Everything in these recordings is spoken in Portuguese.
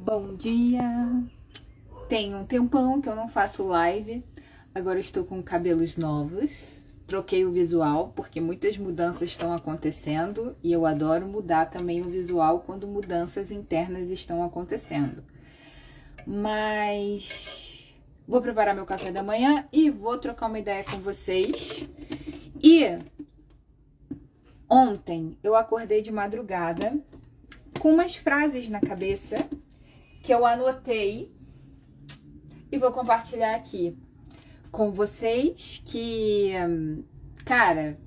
Bom dia! Tem um tempão que eu não faço live, agora eu estou com cabelos novos. Troquei o visual porque muitas mudanças estão acontecendo e eu adoro mudar também o visual quando mudanças internas estão acontecendo. Mas vou preparar meu café da manhã e vou trocar uma ideia com vocês. E ontem eu acordei de madrugada com umas frases na cabeça que eu anotei e vou compartilhar aqui com vocês que, cara,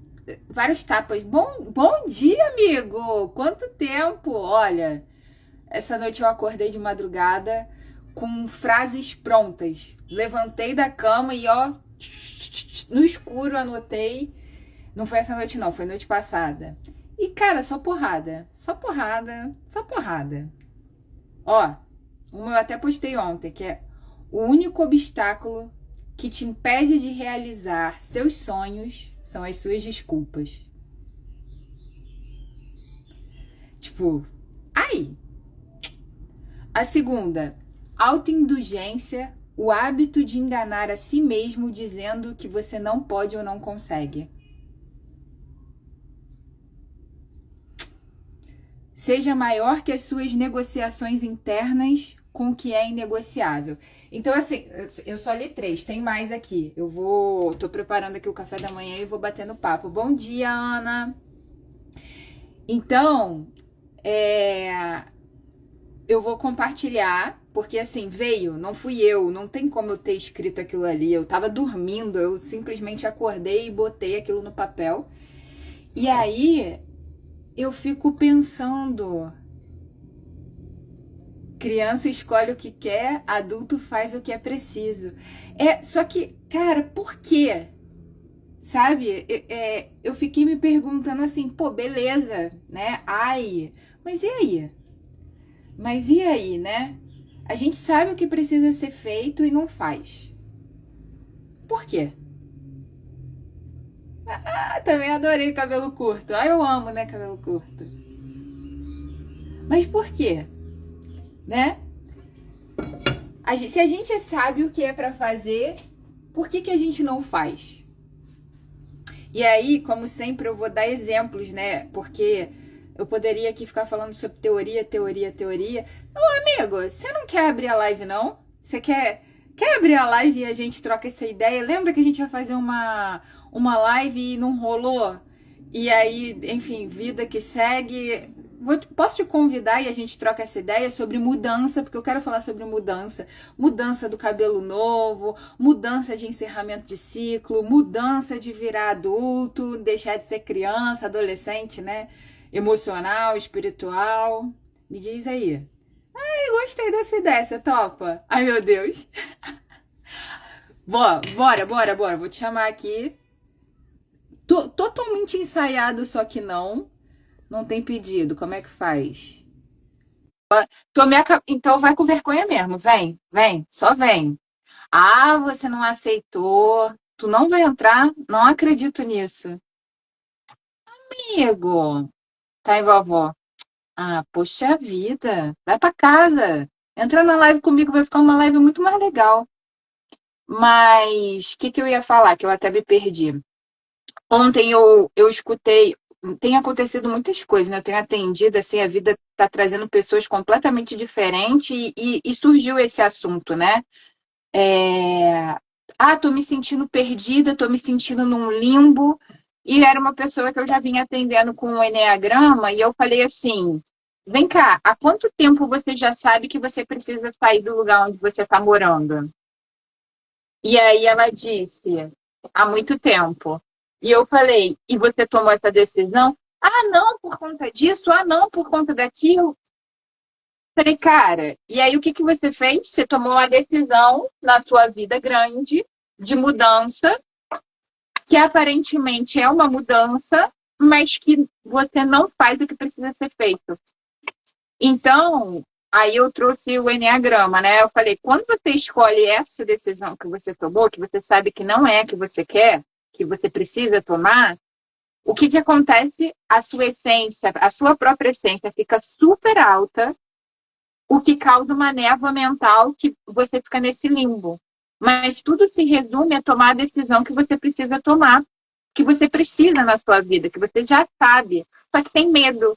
vários tapas. Bom dia, amigo! Quanto tempo! Olha, essa noite eu acordei de madrugada com frases prontas. Levantei da cama e ó, no escuro anotei. Não foi essa noite não, foi noite passada. E cara, só porrada, só porrada, só porrada. Ó, uma eu até postei ontem, que é: o único obstáculo que te impede de realizar seus sonhos são as suas desculpas. Tipo, ai! A segunda, autoindulgência, o hábito de enganar a si mesmo dizendo que você não pode ou não consegue. Seja maior que as suas negociações internas com o que é inegociável. Então, assim, eu só li 3, tem mais aqui. Tô preparando aqui o café da manhã e vou batendo papo. Bom dia, Ana! Então, eu vou compartilhar, porque assim, não fui eu, não tem como eu ter escrito aquilo ali. Eu tava dormindo, eu simplesmente acordei e botei aquilo no papel. E aí, eu fico pensando: criança escolhe o que quer, adulto faz o que é preciso. Só que, cara, por quê? Sabe? Eu fiquei me perguntando assim, pô, beleza, né? Ai, mas e aí? Mas e aí, né? A gente sabe o que precisa ser feito e não faz. Por quê? Ah, também adorei cabelo curto. Ah, eu amo, né, cabelo curto. Mas por quê? Né? Se a gente sabe o que é pra fazer, por que a gente não faz? E aí, como sempre, eu vou dar exemplos, né? Porque eu poderia aqui ficar falando sobre teoria, teoria, teoria. Ô, amigo, você não quer abrir a live, não? Você quer abrir a live e a gente troca essa ideia? Lembra que a gente ia fazer uma live e não rolou? E aí, enfim, vida que segue. Posso te convidar e a gente troca essa ideia sobre mudança, porque eu quero falar sobre mudança. Mudança do cabelo novo, mudança de encerramento de ciclo, mudança de virar adulto, deixar de ser criança, adolescente, né? Emocional, espiritual. Me diz aí. Ai, gostei dessa ideia, você topa? Ai, meu Deus. Bora. Vou te chamar aqui. Totalmente ensaiado, só que não. Não tem pedido. Como é que faz? Então vai com vergonha mesmo. Vem, só vem. Ah, você não aceitou. Tu não vai entrar? Não acredito nisso. Amigo, tá em vovó. Ah, poxa vida. Vai pra casa. Entra na live comigo, vai ficar uma live muito mais legal. Mas o que eu ia falar? Que eu até me perdi. Ontem eu escutei, tem acontecido muitas coisas, né? Eu tenho atendido, assim, a vida está trazendo pessoas completamente diferentes e surgiu esse assunto, né? É... Ah, tô me sentindo perdida, tô me sentindo num limbo. E era uma pessoa que eu já vinha atendendo com o Eneagrama e eu falei assim: vem cá, há quanto tempo você já sabe que você precisa sair do lugar onde você está morando? E aí ela disse: há muito tempo. E eu falei: e você tomou essa decisão? Ah, não, por conta disso. Ah, não, por conta daquilo. Falei, cara, e aí o que você fez? Você tomou uma decisão na sua vida grande de mudança, que aparentemente é uma mudança, mas que você não faz o que precisa ser feito. Então, aí eu trouxe o enneagrama, né? Eu falei, quando você escolhe essa decisão que você tomou, que você sabe que não é a que você quer, que você precisa tomar, o que acontece? A sua essência, a sua própria essência fica super alta o que causa uma névoa mental que você fica nesse limbo. Mas tudo se resume a tomar a decisão que você precisa tomar, que você precisa na sua vida, que você já sabe, só que tem medo.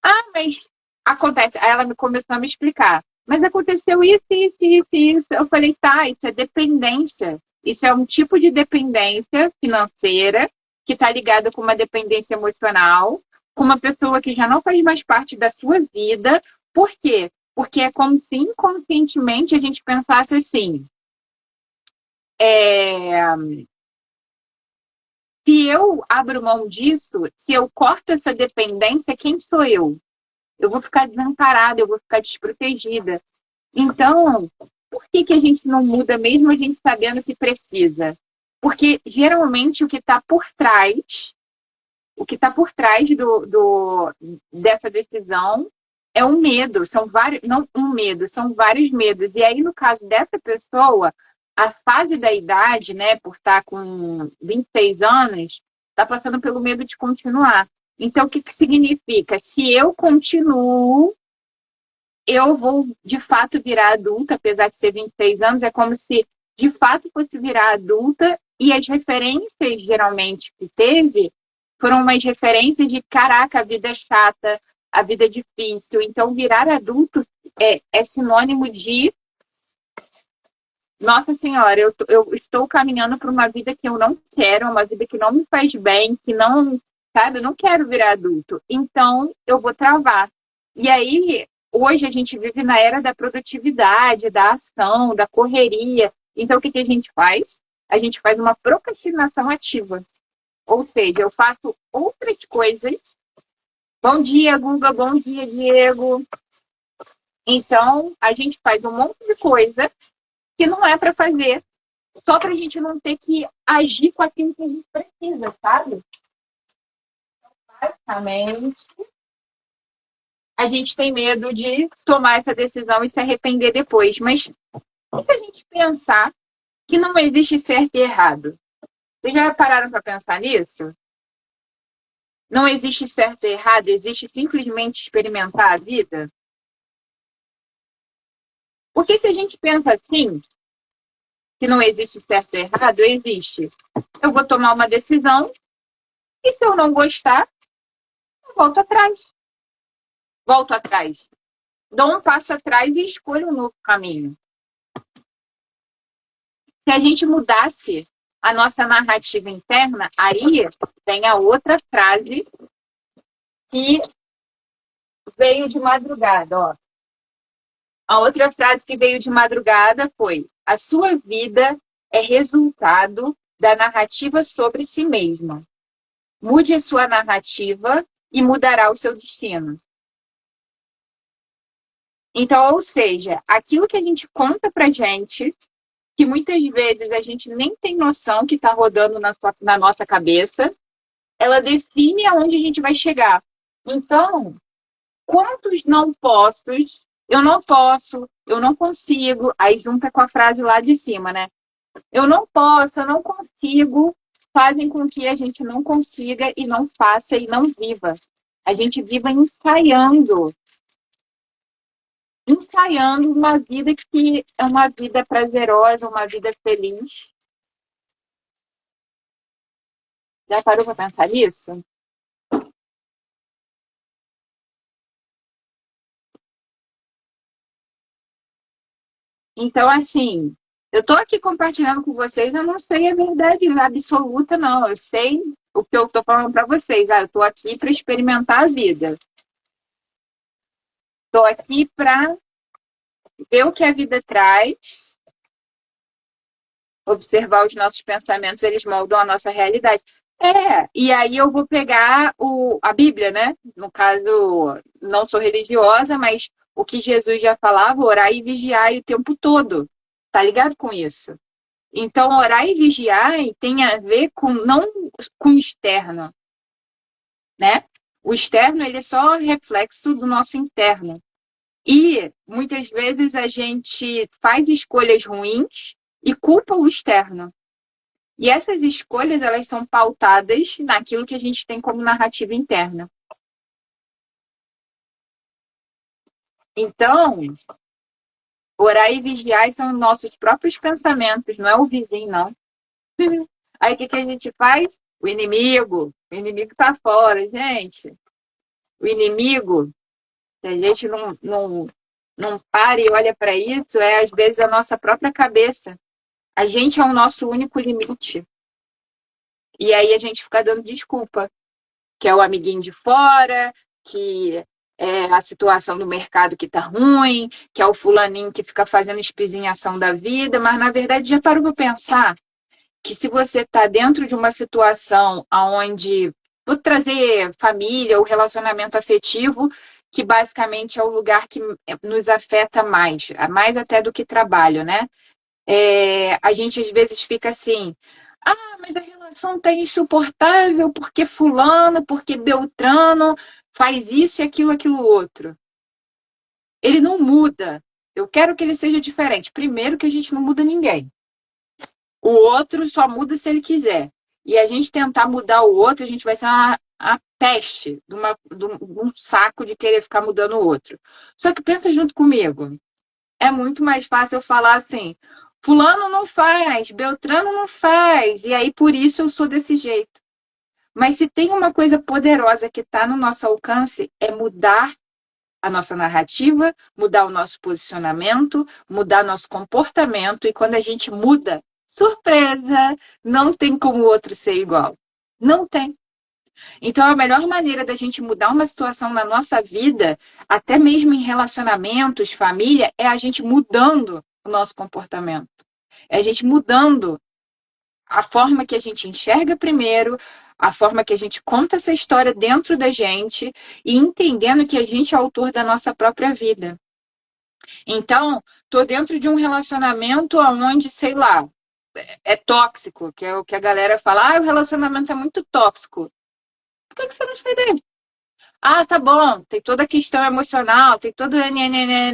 Ah, mas acontece. Aí ela começou a me explicar. Mas aconteceu isso, isso, isso, isso. Eu falei, tá, isso é dependência. Isso é um tipo de dependência financeira que está ligada com uma dependência emocional, com uma pessoa que já não faz mais parte da sua vida. Por quê? Porque é como se inconscientemente a gente pensasse assim: se eu abro mão disso, se eu corto essa dependência, quem sou eu? Eu vou ficar desamparada, eu vou ficar desprotegida. Então, por que a gente não muda mesmo a gente sabendo que precisa? Porque geralmente o que está por trás dessa decisão é um medo. São vários, não um medo, são vários medos. E aí, no caso dessa pessoa, a fase da idade, né, por estar com 26 anos, está passando pelo medo de continuar. Então, o que significa? Se eu continuo, eu vou de fato virar adulta, apesar de ser 26 anos, é como se de fato fosse virar adulta, e as referências geralmente que teve foram umas referências de caraca, a vida é chata, a vida é difícil. Então, virar adulto é sinônimo de nossa senhora, eu estou caminhando para uma vida que eu não quero, uma vida que não me faz bem, que não, sabe, eu não quero virar adulto. Então, eu vou travar. E aí, hoje a gente vive na era da produtividade, da ação, da correria. Então, o que a gente faz? A gente faz uma procrastinação ativa. Ou seja, eu faço outras coisas. Bom dia, Guga. Bom dia, Diego. Então, a gente faz um monte de coisa que não é para fazer, só para a gente não ter que agir com aquilo que a gente precisa, sabe? Basicamente, a gente tem medo de tomar essa decisão e se arrepender depois. Mas e se a gente pensar que não existe certo e errado? Vocês já pararam para pensar nisso? Não existe certo e errado, existe simplesmente experimentar a vida? Porque se a gente pensa assim, que não existe certo e errado, existe. Eu vou tomar uma decisão e se eu não gostar, eu volto atrás. Volto atrás. Dou um passo atrás e escolho um novo caminho. Se a gente mudasse a nossa narrativa interna, aí tem a outra frase que veio de madrugada, ó. A outra frase que veio de madrugada foi: a sua vida é resultado da narrativa sobre si mesma. Mude a sua narrativa e mudará o seu destino. Então, ou seja, aquilo que a gente conta pra gente, que muitas vezes a gente nem tem noção que está rodando na nossa cabeça, ela define aonde a gente vai chegar. Então, quantos não possos, eu não posso, eu não consigo, aí junta com a frase lá de cima, né? Eu não posso, eu não consigo, fazem com que a gente não consiga e não faça e não viva. A gente viva ensaiando uma vida que é uma vida prazerosa, uma vida feliz. Já parou para pensar nisso? Então, assim, eu estou aqui compartilhando com vocês, eu não sei a verdade absoluta, não. Eu sei o que eu estou falando para vocês. Eu estou aqui para experimentar a vida. Estou aqui para ver o que a vida traz, observar os nossos pensamentos, eles moldam a nossa realidade. E aí eu vou pegar a Bíblia, né? No caso, não sou religiosa, mas o que Jesus já falava, orar e vigiar o tempo todo. Tá ligado com isso? Então, orar e vigiar tem a ver com não com o externo, né? O externo, ele é só reflexo do nosso interno. E muitas vezes a gente faz escolhas ruins e culpa o externo. E essas escolhas, elas são pautadas naquilo que a gente tem como narrativa interna. Então, orar e vigiar são nossos próprios pensamentos, não é o vizinho, não. Aí o que a gente faz? O inimigo tá fora, gente. O inimigo, se a gente não para e olha para isso, é às vezes a nossa própria cabeça. A gente é o nosso único limite. E aí a gente fica dando desculpa, que é o amiguinho de fora, que é a situação do mercado que tá ruim, que é o fulaninho que fica fazendo espizinhação da vida, mas na verdade já parou para pensar que se você está dentro de uma situação onde vou trazer família ou relacionamento afetivo, que basicamente é o lugar que nos afeta mais até do que trabalho, né? A gente às vezes fica assim, mas a relação tá insuportável porque fulano, porque Beltrano faz isso e aquilo outro. Ele não muda. Eu quero que ele seja diferente. Primeiro que a gente não muda ninguém. O outro só muda se ele quiser. E a gente tentar mudar o outro, a gente vai ser uma peste de um saco de querer ficar mudando o outro. Só que pensa junto comigo. É muito mais fácil eu falar assim: Fulano não faz, Beltrano não faz, e aí por isso eu sou desse jeito. Mas se tem uma coisa poderosa que está no nosso alcance, é mudar a nossa narrativa, mudar o nosso posicionamento, mudar nosso comportamento. E quando a gente muda, surpresa, não tem como o outro ser igual. Não tem. Então, a melhor maneira da gente mudar uma situação na nossa vida, até mesmo em relacionamentos, família, é a gente mudando o nosso comportamento. É a gente mudando a forma que a gente enxerga primeiro, a forma que a gente conta essa história dentro da gente e entendendo que a gente é autor da nossa própria vida. Então, tô dentro de um relacionamento onde, sei lá, é tóxico, que é o que a galera fala, o relacionamento é muito tóxico. Por que você não sai dele? Tá bom, tem toda a questão emocional, tem todo.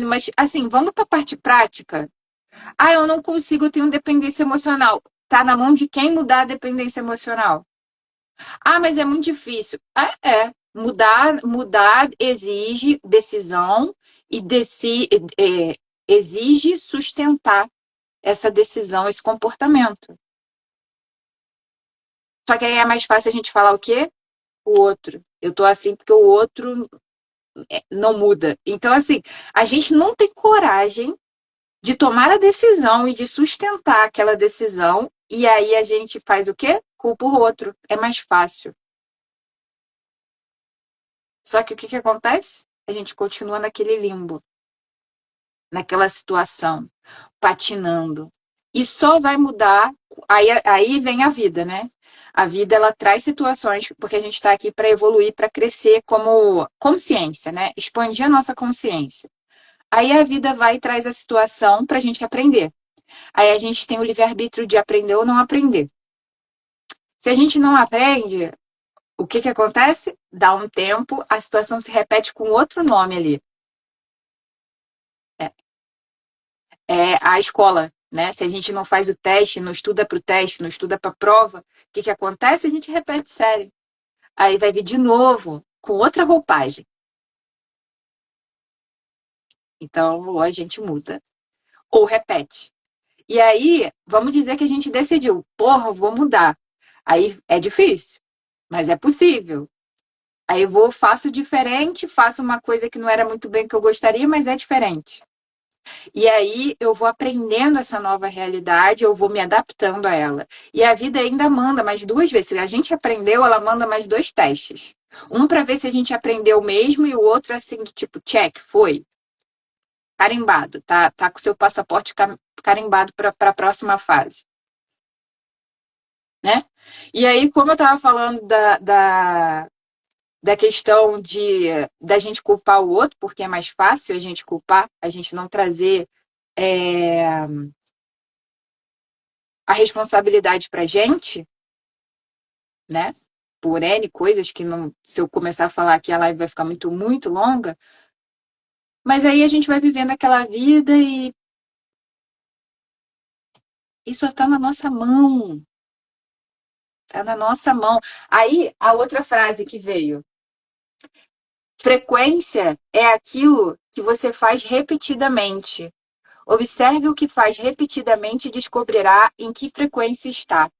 Mas, assim, vamos para a parte prática. Eu não consigo ter uma dependência emocional. Tá na mão de quem mudar a dependência emocional? Mas é muito difícil. Mudar exige decisão e exige sustentar essa decisão, esse comportamento. Só que aí é mais fácil a gente falar o quê? O outro. Eu tô assim porque o outro não muda. Então, assim, a gente não tem coragem de tomar a decisão e de sustentar aquela decisão, e aí a gente faz o quê? Culpa o outro. É mais fácil. Só que o que acontece? A gente continua naquele limbo, naquela situação, patinando. E só vai mudar. Aí vem a vida, né? A vida ela traz situações, porque a gente está aqui para evoluir, para crescer como consciência, né? Expandir a nossa consciência. Aí a vida vai e traz a situação para a gente aprender. Aí a gente tem o livre-arbítrio de aprender ou não aprender. Se a gente não aprende, o que acontece? Dá um tempo, a situação se repete com outro nome ali. É a escola, né? Se a gente não faz o teste, não estuda para o teste, não estuda para a prova, o que acontece? A gente repete série. Aí vai vir de novo, com outra roupagem. Então, ou a gente muda, ou repete. E aí, vamos dizer que a gente decidiu, porra, eu vou mudar. Aí é difícil, mas é possível. Aí eu vou, faço diferente, faço uma coisa que não era muito bem que eu gostaria, mas é diferente. E aí eu vou aprendendo essa nova realidade, eu vou me adaptando a ela. E a vida ainda manda mais duas vezes. Se a gente aprendeu, ela manda mais dois testes. Um para ver se a gente aprendeu mesmo e o outro assim do tipo, check, foi. Carimbado, tá com o seu passaporte carimbado para a próxima fase, né? E aí, como eu estava falando da questão da gente culpar o outro, porque é mais fácil a gente culpar, a gente não trazer a responsabilidade pra gente, né? Por N coisas que não, se eu começar a falar aqui, a live vai ficar muito, muito longa. Mas aí a gente vai vivendo aquela vida e isso está na nossa mão. Tá na nossa mão. Aí, a outra frase que veio. Frequência é aquilo que você faz repetidamente. Observe o que faz repetidamente e descobrirá em que frequência está.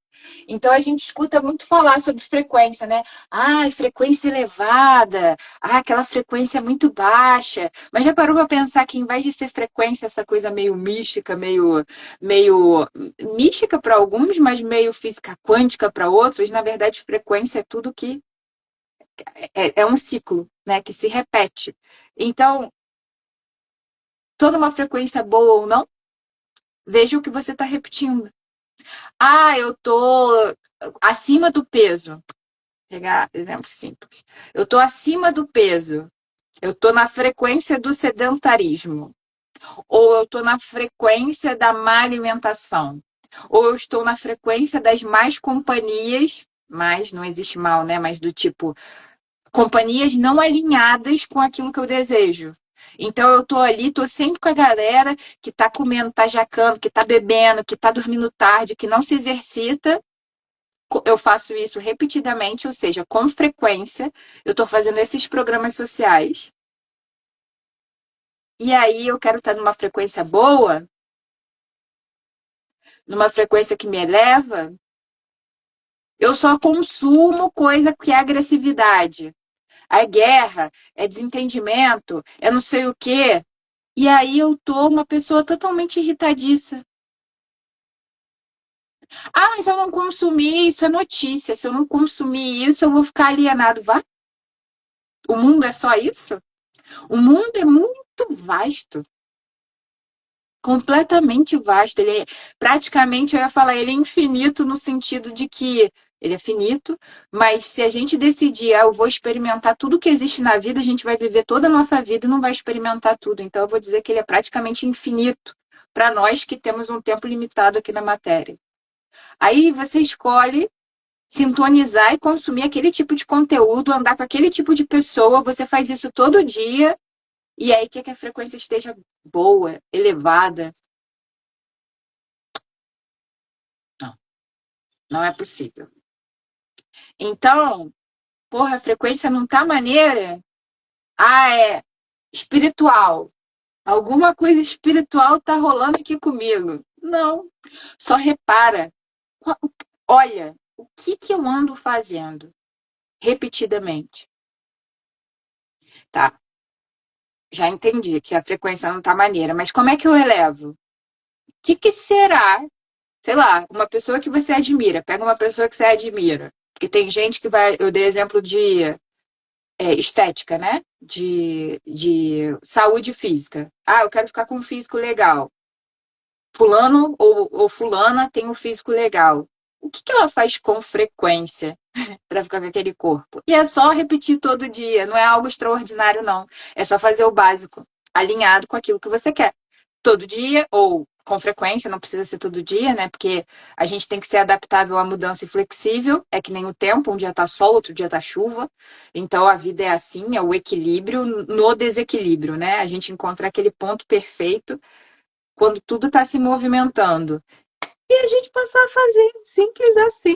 Então a gente escuta muito falar sobre frequência, né? Ah, frequência elevada, ah, aquela frequência muito baixa. Mas já parou para pensar que em vez de ser frequência, essa coisa meio mística, meio mística para alguns, mas meio física quântica para outros, na verdade, frequência é tudo que é um ciclo, né? Que se repete. Então, toda uma frequência boa ou não, veja o que você está repetindo. Ah, eu tô acima do peso. Pegar exemplo simples. Eu estou acima do peso. Eu estou na frequência do sedentarismo. Ou eu estou na frequência da má alimentação. Ou eu estou na frequência das más companhias. Mas não existe mal, né? Mas do tipo, companhias não alinhadas com aquilo que eu desejo. Então eu tô ali, tô sempre com a galera que tá comendo, tá jacando, que tá bebendo, que tá dormindo tarde, que não se exercita. Eu faço isso repetidamente, ou seja, com frequência, eu estou fazendo esses programas sociais. E aí eu quero estar numa frequência boa, numa frequência que me eleva. Eu só consumo coisa que é agressividade. É guerra, é desentendimento, é não sei o quê. E aí eu tô uma pessoa totalmente irritadiça. Ah, mas eu não consumi, isso é notícia. Se eu não consumir isso, eu vou ficar alienado. Vá? O mundo é só isso? O mundo é muito vasto, completamente vasto. Ele é, praticamente, eu ia falar, ele é infinito no sentido de que ele é finito, mas se a gente decidir, eu vou experimentar tudo que existe na vida, a gente vai viver toda a nossa vida e não vai experimentar tudo. Então, eu vou dizer que ele é praticamente infinito para nós que temos um tempo limitado aqui na matéria. Aí você escolhe sintonizar e consumir aquele tipo de conteúdo, andar com aquele tipo de pessoa, você faz isso todo dia. E aí quer que a frequência esteja boa, elevada. Não, não é possível. Então, porra, a frequência não tá maneira? Ah, é espiritual. Alguma coisa espiritual tá rolando aqui comigo. Não, só repara. Olha, o que que eu ando fazendo repetidamente? Tá, já entendi que a frequência não tá maneira, mas como é que eu elevo? O que que será, sei lá, uma pessoa que você admira, pega uma pessoa que você admira. Porque tem gente que vai, eu dei exemplo de estética, né? De saúde física. Ah, eu quero ficar com um físico legal. Fulano ou fulana tem um físico legal. O que que ela faz com frequência para ficar com aquele corpo? E é só repetir todo dia, não é algo extraordinário, não. É só fazer o básico, alinhado com aquilo que você quer. Todo dia ou com frequência, não precisa ser todo dia, né? Porque a gente tem que ser adaptável à mudança e flexível. É que nem o tempo, um dia tá sol, outro dia tá chuva. Então a vida é assim, é o equilíbrio no desequilíbrio, né? A gente encontra aquele ponto perfeito quando tudo está se movimentando. E a gente passar a fazer, simples assim.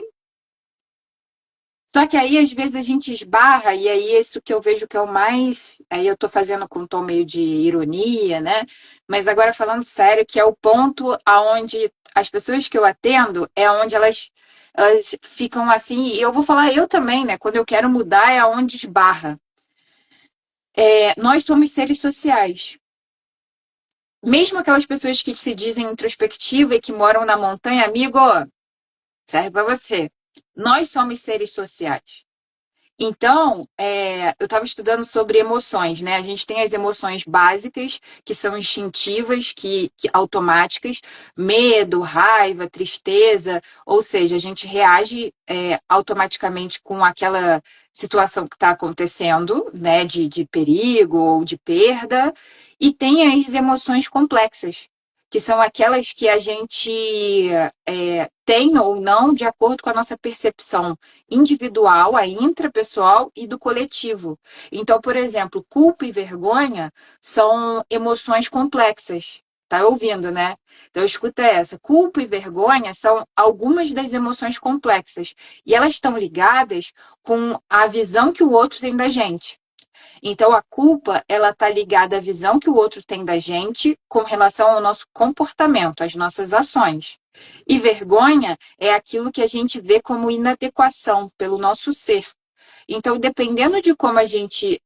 Só que aí, às vezes, a gente esbarra, e aí isso que eu vejo que é o mais. Aí eu tô fazendo com um tom meio de ironia, né? Mas agora falando sério, que é o ponto aonde as pessoas que eu atendo é onde elas ficam assim, e eu vou falar eu também, né? Quando eu quero mudar é aonde esbarra. Nós somos seres sociais. Mesmo aquelas pessoas que se dizem introspectiva e que moram na montanha, amigo, serve para você. Nós somos seres sociais. Então, eu estava estudando sobre emoções, né? A gente tem as emoções básicas, que são instintivas, que automáticas, medo, raiva, tristeza, ou seja, a gente reage automaticamente com aquela situação que está acontecendo, né? De perigo ou de perda, e tem as emoções complexas, que são aquelas que a gente tem ou não de acordo com a nossa percepção individual, a intrapessoal e do coletivo. Então, por exemplo, culpa e vergonha são emoções complexas. Tá ouvindo, né? Então, escuta essa. Culpa e vergonha são algumas das emoções complexas. E elas estão ligadas com a visão que o outro tem da gente. Então, a culpa, ela está ligada à visão que o outro tem da gente com relação ao nosso comportamento, às nossas ações. E vergonha é aquilo que a gente vê como inadequação pelo nosso ser. Então, dependendo de como a gente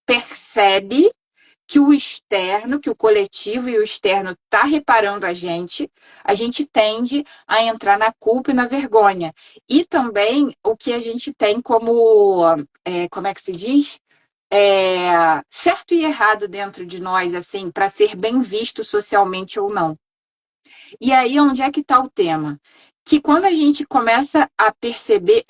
percebe que o externo, que o coletivo e o externo está reparando a gente tende a entrar na culpa e na vergonha. E também o que a gente tem como, como é que se diz? Certo e errado dentro de nós, assim, para ser bem visto socialmente ou não. E aí, onde é que está o tema? Que quando a gente começa a perceber,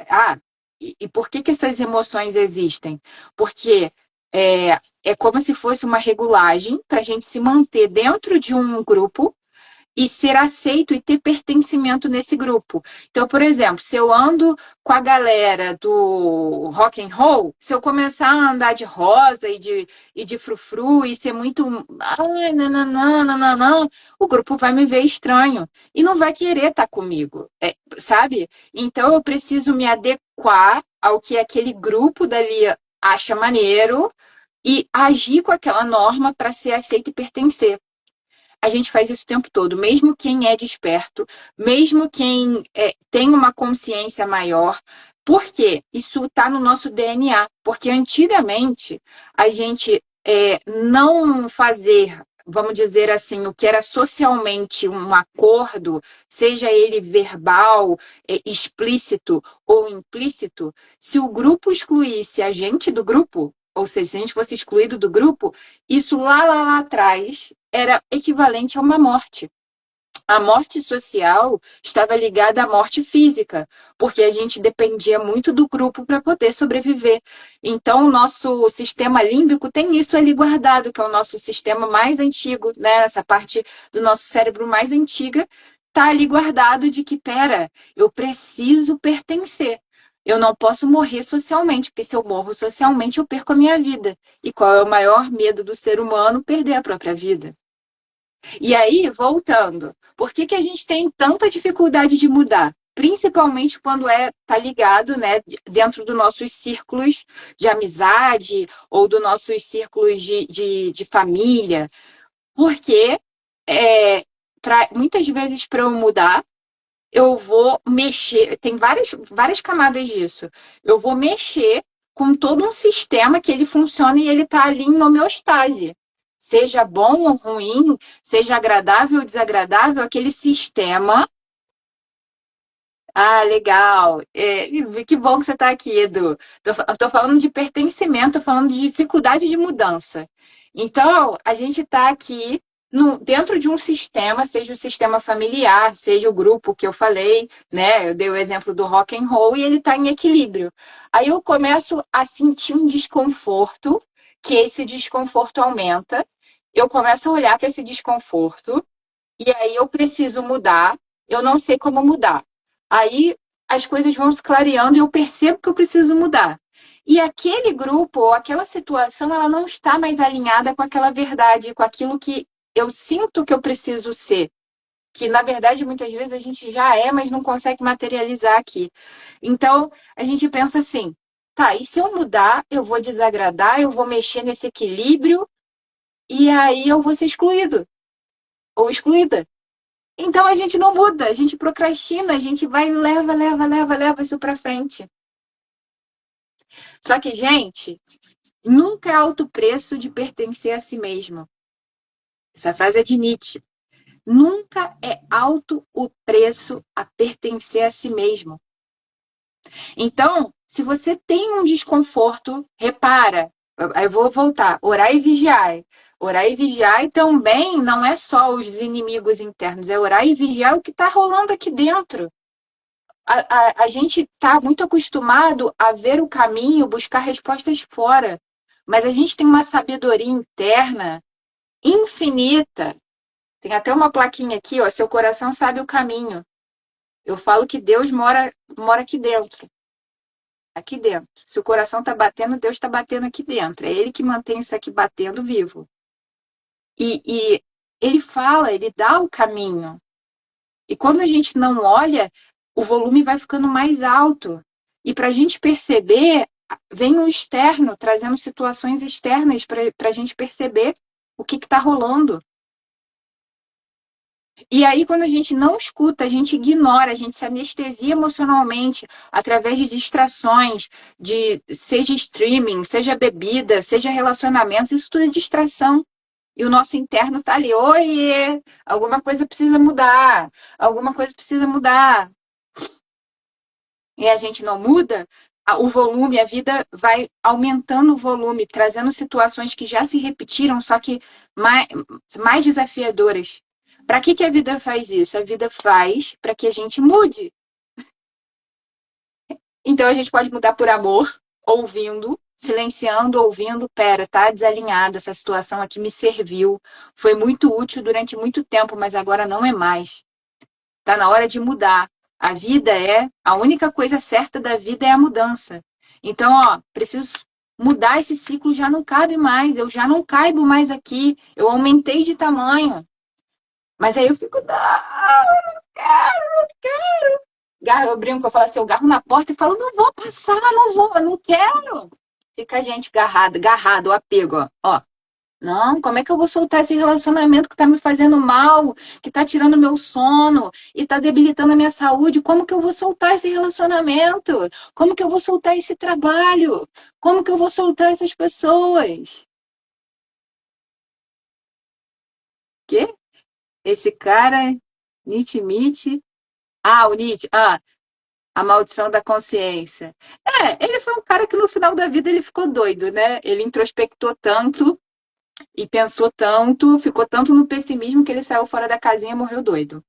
e por que essas emoções existem? Porque é como se fosse uma regulagem para a gente se manter dentro de um grupo e ser aceito e ter pertencimento nesse grupo. Então, por exemplo, se eu ando com a galera do rock and roll, se eu começar a andar de rosa e de frufru e ser muito ai, nananã, nananã, o grupo vai me ver estranho e não vai querer estar comigo, sabe? Então eu preciso me adequar ao que aquele grupo dali acha maneiro e agir com aquela norma para ser aceito e pertencer. A gente faz isso o tempo todo, mesmo quem é desperto, mesmo quem tem uma consciência maior. Por quê? Isso está no nosso DNA. Porque antigamente a gente não fazer, vamos dizer assim, o que era socialmente um acordo, seja ele verbal, explícito ou implícito, se o grupo excluísse a gente do grupo, ou seja, se a gente fosse excluído do grupo, isso lá atrás era equivalente a uma morte. A morte social estava ligada à morte física, porque a gente dependia muito do grupo para poder sobreviver. Então, o nosso sistema límbico tem isso ali guardado, que é o nosso sistema mais antigo, né? Essa parte do nosso cérebro mais antiga está ali guardado de que, pera, eu preciso pertencer. Eu não posso morrer socialmente, porque se eu morro socialmente, eu perco a minha vida. E qual é o maior medo do ser humano? Perder a própria vida. E aí, voltando, por que a gente tem tanta dificuldade de mudar? Principalmente quando tá ligado, né, dentro dos nossos círculos de amizade ou dos nossos círculos de família. Porque muitas vezes para eu mudar, eu vou mexer, tem várias camadas disso. Eu vou mexer com todo um sistema que ele funciona e ele está ali em homeostase. Seja bom ou ruim, seja agradável ou desagradável, aquele sistema. Ah, legal. Que bom que você está aqui, Edu. Estou falando de pertencimento, estou falando de dificuldade de mudança. Então, a gente está aqui dentro de um sistema, seja o sistema familiar, seja o grupo que eu falei, né? Eu dei o exemplo do rock and roll e ele está em equilíbrio. Aí eu começo a sentir um desconforto, que esse desconforto aumenta. Eu começo a olhar para esse desconforto e aí eu preciso mudar. Eu não sei como mudar. Aí as coisas vão se clareando e eu percebo que eu preciso mudar. E aquele grupo ou aquela situação, ela não está mais alinhada com aquela verdade, com aquilo que eu sinto que eu preciso ser. Que, na verdade, muitas vezes a gente já é, mas não consegue materializar aqui. Então, a gente pensa assim, tá, e se eu mudar, eu vou desagradar, eu vou mexer nesse equilíbrio, e aí eu vou ser excluído ou excluída. Então a gente não muda, a gente procrastina, a gente vai e leva isso para frente. Só que, gente, nunca é alto preço de pertencer a si mesmo. Essa frase é de Nietzsche. Nunca é alto o preço a pertencer a si mesmo. Então, se você tem um desconforto, repara. Aí eu vou voltar. Orar e vigiar. Orar e vigiar também não é só os inimigos internos, é orar e vigiar o que está rolando aqui dentro. A gente está muito acostumado a ver o caminho, buscar respostas fora. Mas a gente tem uma sabedoria interna infinita. Tem até uma plaquinha aqui, ó, seu coração sabe o caminho. Eu falo que Deus mora aqui dentro. Aqui dentro. Se o coração está batendo, Deus está batendo aqui dentro. É Ele que mantém isso aqui batendo vivo. E Ele fala, Ele dá o caminho. E quando a gente não olha, o volume vai ficando mais alto. E para a gente perceber, vem o externo, trazendo situações externas para a gente perceber o que está rolando. E aí, quando a gente não escuta, a gente ignora, a gente se anestesia emocionalmente através de distrações, seja streaming, seja bebida, seja relacionamentos, isso tudo é distração. E o nosso interno tá ali, oiê, alguma coisa precisa mudar, alguma coisa precisa mudar. E a gente não muda, o volume, a vida vai aumentando o volume, trazendo situações que já se repetiram, só que mais desafiadoras. Para que a vida faz isso? A vida faz para que a gente mude. Então a gente pode mudar por amor, ouvindo, silenciando, ouvindo. Pera, tá desalinhado, essa situação aqui me serviu, foi muito útil durante muito tempo, mas agora não é mais. Tá na hora de mudar. A única coisa certa da vida é a mudança. Então, ó, preciso mudar esse ciclo, já não cabe mais, eu já não caibo mais aqui, eu aumentei de tamanho. Mas aí eu fico, não, eu não quero, não quero. Eu brinco, eu falo assim, eu garro na porta e falo, não vou passar, não vou, não quero. Fica a gente garrado, o apego, ó. Não, como é que eu vou soltar esse relacionamento que tá me fazendo mal, que tá tirando meu sono e tá debilitando a minha saúde? Como que eu vou soltar esse relacionamento? Como que eu vou soltar esse trabalho? Como que eu vou soltar essas pessoas? Quê? Esse cara, Nietzsche. Ah, o Nietzsche. Ah, a maldição da consciência. Ele foi um cara que no final da vida ele ficou doido, né? Ele introspectou tanto e pensou tanto, ficou tanto no pessimismo que ele saiu fora da casinha e morreu doido.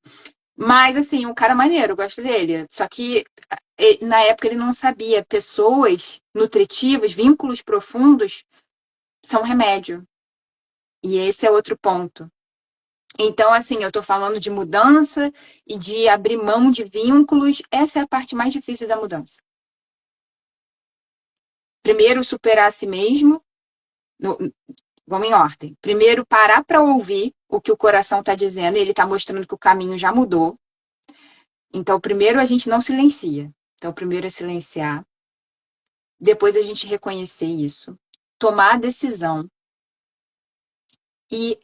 Mas, assim, um cara maneiro, eu gosto dele. Só que na época ele não sabia. Pessoas nutritivas, vínculos profundos, são remédio. E esse é outro ponto. Então, assim, eu tô falando de mudança e de abrir mão de vínculos. Essa é a parte mais difícil da mudança. Primeiro, superar a si mesmo. No- Vamos em ordem. Primeiro, parar para ouvir o que o coração está dizendo. Ele está mostrando que o caminho já mudou. Então, primeiro a gente não silencia. Então, primeiro é silenciar. Depois a gente reconhecer isso. Tomar a decisão. E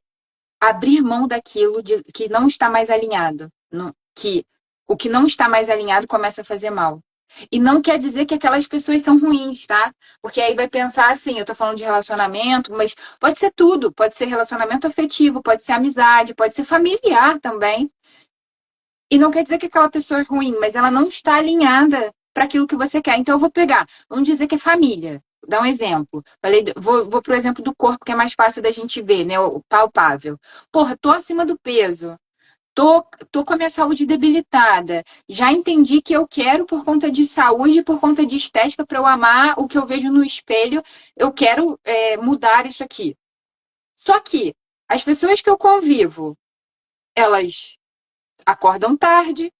abrir mão daquilo que não está mais alinhado. Que o que não está mais alinhado começa a fazer mal. E não quer dizer que aquelas pessoas são ruins, tá? Porque aí vai pensar assim, eu tô falando de relacionamento, mas pode ser tudo, pode ser relacionamento afetivo, pode ser amizade, pode ser familiar também. E não quer dizer que aquela pessoa é ruim, mas ela não está alinhada para aquilo que você quer. Então eu vou pegar, vamos dizer que é família. Vou dar um exemplo. Vou pro exemplo do corpo, que é mais fácil da gente ver, né? O palpável. Porra, tô acima do peso. Tô com a minha saúde debilitada. Já entendi que eu quero, por conta de saúde, por conta de estética, para eu amar o que eu vejo no espelho, eu quero mudar isso aqui. Só que as pessoas que eu convivo, elas acordam tarde,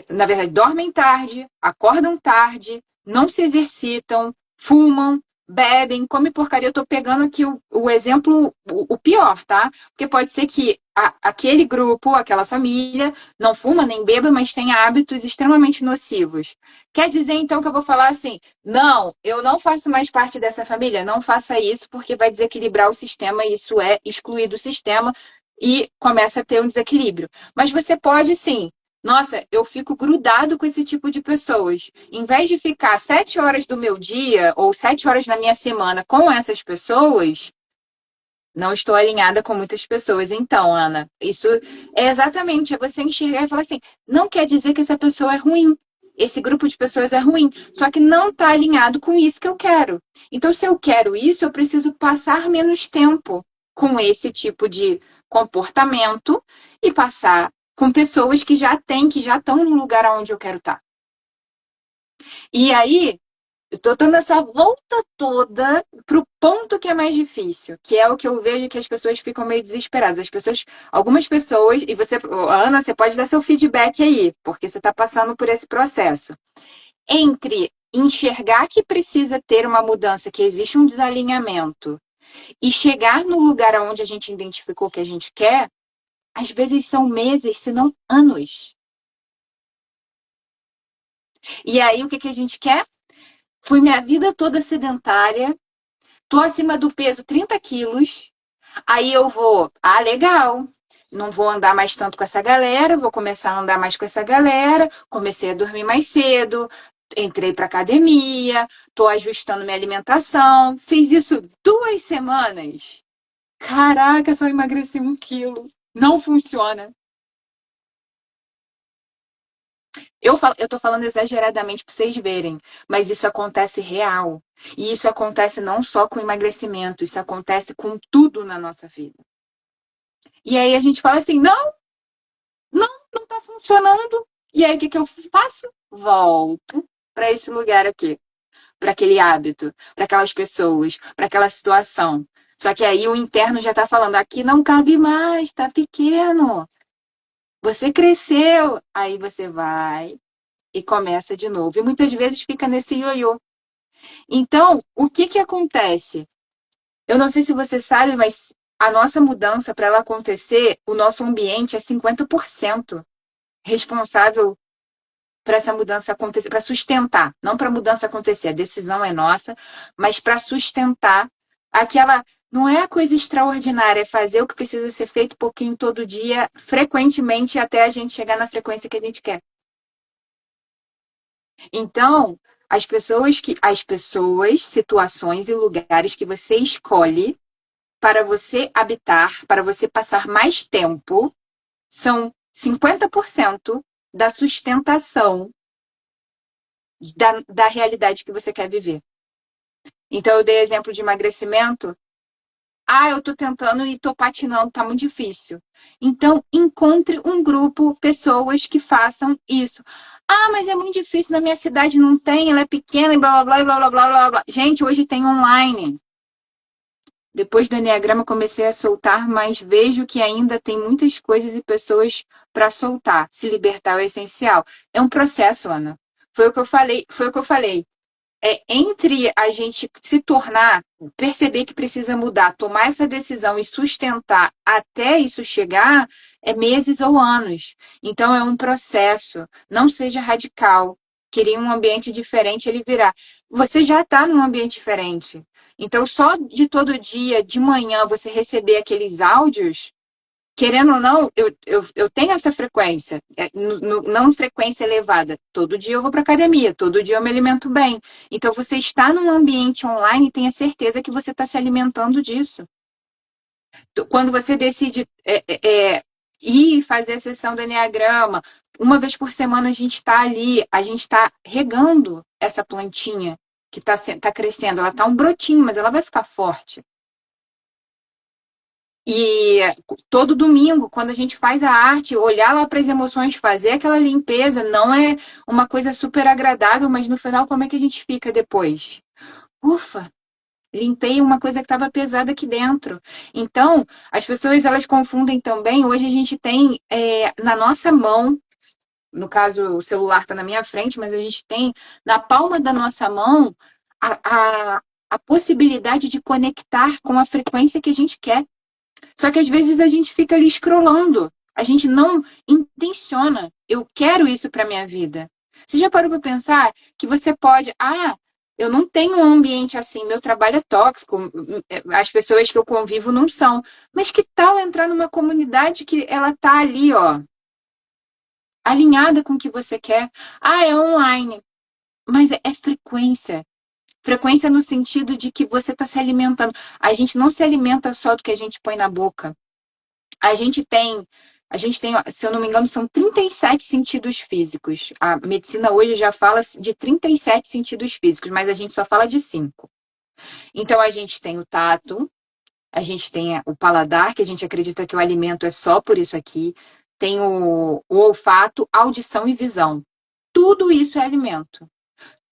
na verdade, dormem tarde, acordam tarde, não se exercitam, fumam, bebem, comem porcaria. Eu tô pegando aqui o exemplo, o pior, tá? Porque pode ser que aquele grupo, aquela família, não fuma nem beba, mas tenha hábitos extremamente nocivos. Quer dizer, então, que eu vou falar assim: não, eu não faço mais parte dessa família, não faça isso, porque vai desequilibrar o sistema, e isso é excluir do sistema e começa a ter um desequilíbrio. Mas você pode sim. Nossa, eu fico grudado com esse tipo de pessoas. Em vez de ficar 7 horas do meu dia ou 7 horas na minha semana com essas pessoas, não estou alinhada com muitas pessoas. Então, Ana, isso é exatamente você enxergar e falar assim: não quer dizer que essa pessoa é ruim. Esse grupo de pessoas é ruim, só que não está alinhado com isso que eu quero. Então, se eu quero isso, eu preciso passar menos tempo com esse tipo de comportamento e passar com pessoas que já têm, que já estão no lugar onde eu quero estar. E aí, eu tô dando essa volta toda pro ponto que é mais difícil, que é o que eu vejo que as pessoas ficam meio desesperadas. Algumas pessoas, e você, Ana, você pode dar seu feedback aí, porque você está passando por esse processo. Entre enxergar que precisa ter uma mudança, que existe um desalinhamento, e chegar no lugar onde a gente identificou que a gente quer, às vezes são meses, se não anos. E aí, o que a gente quer? Fui minha vida toda sedentária, tô acima do peso 30 quilos, aí eu vou, legal, não vou andar mais tanto com essa galera, vou começar a andar mais com essa galera, comecei a dormir mais cedo, entrei para academia, tô ajustando minha alimentação, fiz isso 2 semanas. Caraca, só emagreci 1 quilo. Não funciona. Eu tô falando exageradamente para vocês verem, mas isso acontece real. E isso acontece não só com emagrecimento, isso acontece com tudo na nossa vida. E aí a gente fala assim: não, não tá funcionando. E aí o que que eu faço? Volto para esse lugar aqui, para aquele hábito, para aquelas pessoas, para aquela situação. Só que aí o interno já tá falando: aqui não cabe mais, tá pequeno. Você cresceu. Aí você vai e começa de novo. E muitas vezes fica nesse ioiô. Então, o que que acontece? Eu não sei se você sabe, mas a nossa mudança, para ela acontecer, o nosso ambiente é 50% responsável para essa mudança acontecer, para sustentar, não para a mudança acontecer, a decisão é nossa, mas para sustentar aquela. Não é a coisa extraordinária, é fazer o que precisa ser feito pouquinho todo dia, frequentemente, até a gente chegar na frequência que a gente quer. Então, as pessoas, situações e lugares que você escolhe para você habitar, para você passar mais tempo, são 50% da sustentação da realidade que você quer viver. Então, eu dei exemplo de emagrecimento. Eu tô tentando e tô patinando, tá muito difícil. Então, encontre um grupo, pessoas que façam isso. Mas é muito difícil, na minha cidade não tem, ela é pequena e blá blá blá blá blá blá blá. Gente, hoje tem online. Depois do Enneagrama comecei a soltar, mas vejo que ainda tem muitas coisas e pessoas para soltar. Se libertar é essencial. É um processo, Ana. Foi o que eu falei. Entre a gente se tornar, perceber que precisa mudar, tomar essa decisão e sustentar até isso chegar, é meses ou anos. Então é um processo. Não seja radical. Queria um ambiente diferente, ele virá. Você já está num ambiente diferente. Então, só de todo dia, de manhã, você receber aqueles áudios, querendo ou não, eu tenho essa frequência, não frequência elevada. Todo dia eu vou para academia, todo dia eu me alimento bem. Então, você está num ambiente online, tenha certeza que você está se alimentando disso. Quando você decide ir fazer a sessão do Enneagrama, uma vez por semana a gente está ali, a gente está regando essa plantinha que está crescendo. Ela está um brotinho, mas ela vai ficar forte. E todo domingo, quando a gente faz a arte, olhar lá para as emoções, fazer aquela limpeza, não é uma coisa super agradável, mas no final, como é que a gente fica depois? Ufa, limpei uma coisa que estava pesada aqui dentro. Então, as pessoas elas confundem também. Hoje a gente tem na nossa mão, no caso o celular está na minha frente, mas a gente tem na palma da nossa mão a possibilidade de conectar com a frequência que a gente quer. Só que às vezes a gente fica ali scrollando. A gente não intenciona. Eu quero isso para minha vida. Você já parou para pensar que você pode. Eu não tenho um ambiente assim, meu trabalho é tóxico, as pessoas que eu convivo não são. Mas que tal entrar numa comunidade que ela tá ali, ó, alinhada com o que você quer? É online. Mas é frequência. Frequência no sentido de que você está se alimentando. A gente não se alimenta só do que a gente põe na boca. A gente tem, se eu não me engano, são 37 sentidos físicos. A medicina hoje já fala de 37 sentidos físicos, mas a gente só fala de 5. Então, a gente tem o tato, a gente tem o paladar, que a gente acredita que o alimento é só por isso aqui, tem o olfato, audição e visão. Tudo isso é alimento.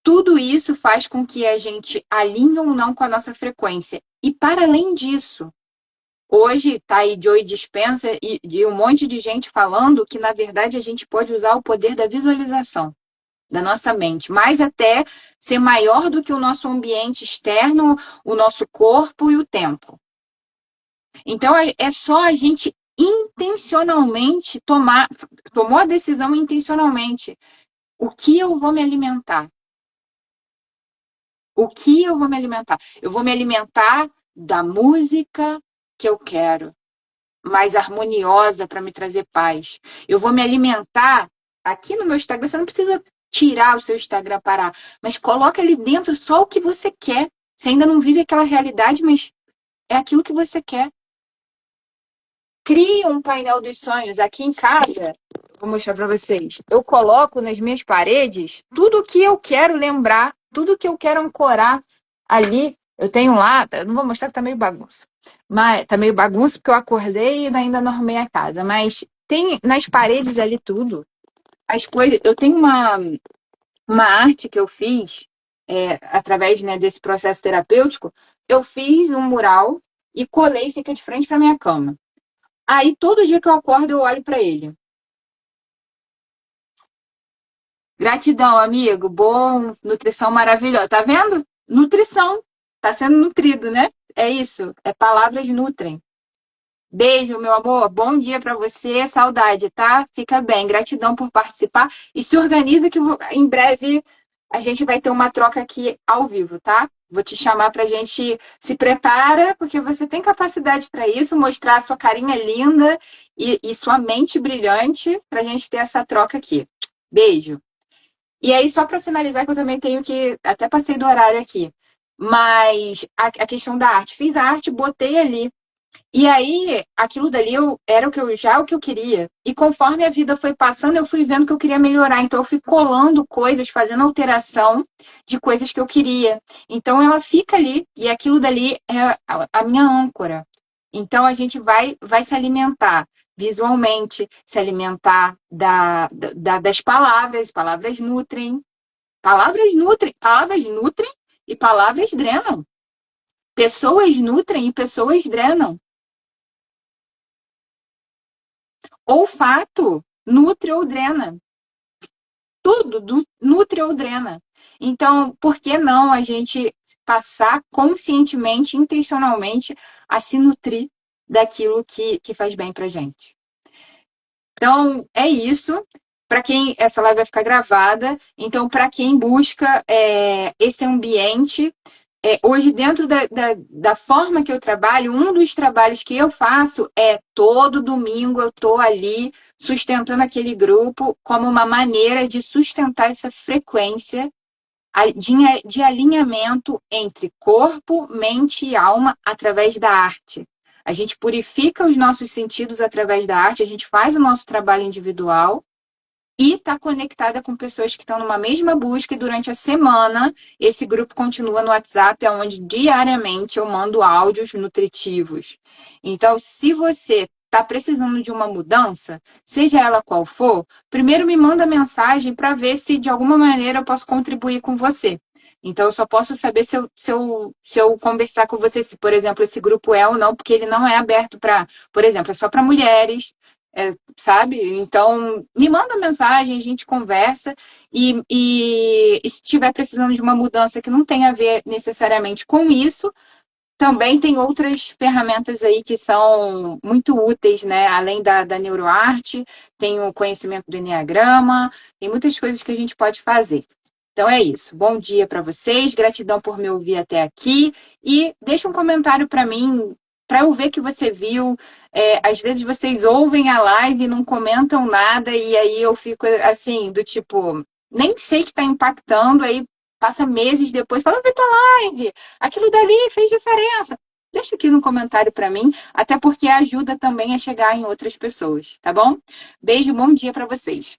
Tudo isso faz com que a gente alinhe ou não com a nossa frequência. E para além disso, hoje está aí Joe Dispenza e um monte de gente falando que, na verdade, a gente pode usar o poder da visualização da nossa mente, mas até ser maior do que o nosso ambiente externo, o nosso corpo e o tempo. Então, é só a gente intencionalmente tomou a decisão intencionalmente. O que eu vou me alimentar? O que eu vou me alimentar? Eu vou me alimentar da música que eu quero, mais harmoniosa para me trazer paz. Eu vou me alimentar aqui no meu Instagram. Você não precisa tirar o seu Instagram, parar, mas coloca ali dentro só o que você quer. Você ainda não vive aquela realidade, mas é aquilo que você quer. Crie um painel dos sonhos aqui em casa. Vou mostrar para vocês. Eu coloco nas minhas paredes tudo o que eu quero lembrar, tudo o que eu quero ancorar ali. Eu tenho lá, eu não vou mostrar que tá meio bagunça. Mas tá meio bagunça porque eu acordei e ainda não arrumei a casa. Mas tem nas paredes ali tudo. As coisas. Eu tenho uma arte que eu fiz através, né, desse processo terapêutico. Eu fiz um mural e colei e fica de frente para minha cama. Aí todo dia que eu acordo eu olho para ele. Gratidão, amigo. Bom, nutrição maravilhosa. Tá vendo? Nutrição. Tá sendo nutrido, né? É isso. É palavras nutrem. Beijo, meu amor. Bom dia para você. Saudade, tá? Fica bem. Gratidão por participar. E se organiza que em breve a gente vai ter uma troca aqui ao vivo, tá? Vou te chamar pra gente se prepara, porque você tem capacidade para isso, mostrar a sua carinha linda e sua mente brilhante pra gente ter essa troca aqui. Beijo. E aí, só para finalizar, que eu também tenho que. Até passei do horário aqui. Mas a questão da arte. Fiz a arte, botei ali. E aí, aquilo dali era o que eu queria. E conforme a vida foi passando, eu fui vendo que eu queria melhorar. Então, eu fui colando coisas, fazendo alteração de coisas que eu queria. Então, ela fica ali, e aquilo dali é a minha âncora. Então, a gente vai se alimentar visualmente, se alimentar das palavras. Palavras nutrem e palavras drenam. Pessoas nutrem e pessoas drenam. Olfato nutre ou drena. Tudo nutre ou drena. Então, por que não a gente passar conscientemente, intencionalmente, a se nutrir daquilo que faz bem pra gente? Então, é isso. Para quem essa live vai ficar gravada, então, para quem busca esse ambiente, hoje, dentro da forma que eu trabalho, um dos trabalhos que eu faço é todo domingo eu estou ali sustentando aquele grupo como uma maneira de sustentar essa frequência de alinhamento entre corpo, mente e alma através da arte. A gente purifica os nossos sentidos através da arte, a gente faz o nosso trabalho individual e está conectada com pessoas que estão numa mesma busca e durante a semana esse grupo continua no WhatsApp, onde diariamente eu mando áudios nutritivos. Então, se você está precisando de uma mudança, seja ela qual for, primeiro me manda mensagem para ver se de alguma maneira eu posso contribuir com você. Então, eu só posso saber se eu conversar com você, se, por exemplo, esse grupo é ou não, porque ele não é aberto para, por exemplo, é só para mulheres, sabe? Então, me manda mensagem, a gente conversa. E se estiver precisando de uma mudança que não tem a ver necessariamente com isso, também tem outras ferramentas aí que são muito úteis, né? Além da neuroarte, tem o conhecimento do Enneagrama, tem muitas coisas que a gente pode fazer. Então é isso. Bom dia para vocês, gratidão por me ouvir até aqui e deixa um comentário para mim, para eu ver que você viu. Às vezes vocês ouvem a live e não comentam nada e aí eu fico assim, do tipo, nem sei que está impactando, aí passa meses depois, fala, vi tua live, aquilo dali fez diferença. Deixa aqui no comentário para mim, até porque ajuda também a chegar em outras pessoas, tá bom? Beijo, bom dia para vocês.